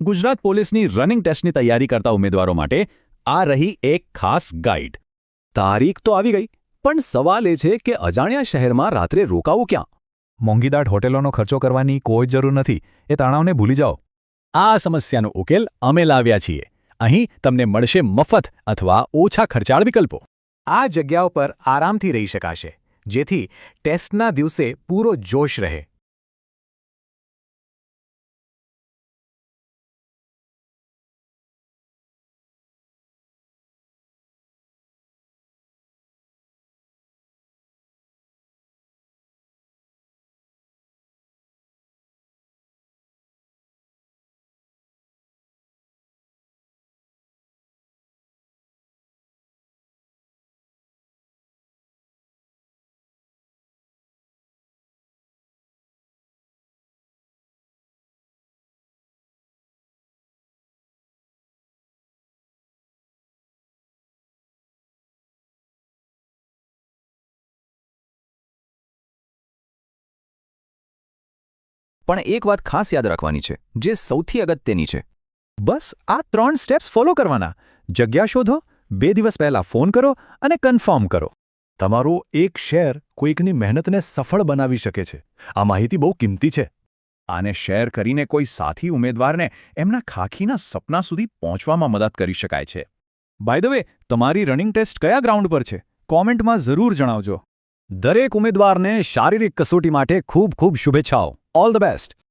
ગુજરાત પોલીસની રનિંગ ટેસ્ટની તૈયારી કરતા ઉમેદવારો માટે આ રહી એક ખાસ ગાઈડ. તારીખ તો આવી ગઈ, પણ સવાલ એ છે કે અજાણ્યા શહેરમાં રાત્રે રોકાવું ક્યાં? મોંઘીદાટ હોટેલોનો ખર્ચો કરવાની કોઈ જરૂર નથી. એ તણાવને ભૂલી જાઓ. આ સમસ્યાનો ઉકેલ અમે લાવ્યા છીએ. અહીં તમને મળશે મફત અથવા ઓછા ખર્ચાળ વિકલ્પો. આ જગ્યાઓ પર આરામથી રહી શકાશે, જેથી ટેસ્ટના દિવસે પૂરો જોશ રહે. પણ એક વાત ખાસ યાદ રાખવાની છે, જે સૌથી અગત્યની છે. બસ આ 3 સ્ટેપ્સ ફોલો કરવાના. જગ્યા શોધો, 2 દિવસ પહેલાં ફોન કરો અને કન્ફર્મ કરો. તમારો એક શેર કોઈકની મહેનતને સફળ બનાવી શકે છે. આ માહિતી બહુ કિંમતી છે. આને શેર કરીને કોઈ સાથી ઉમેદવારને એમના ખાખીના સપના સુધી પહોંચવામાં મદદ કરી શકાય છે. બાય ધ વે, તમારી રનિંગ ટેસ્ટ કયા ગ્રાઉન્ડ પર છે? કોમેન્ટમાં જરૂર જણાવજો. દરેક ઉમેદવારને શારીરિક કસોટી માટે ખૂબ ખૂબ શુભેચ્છાઓ. All the best.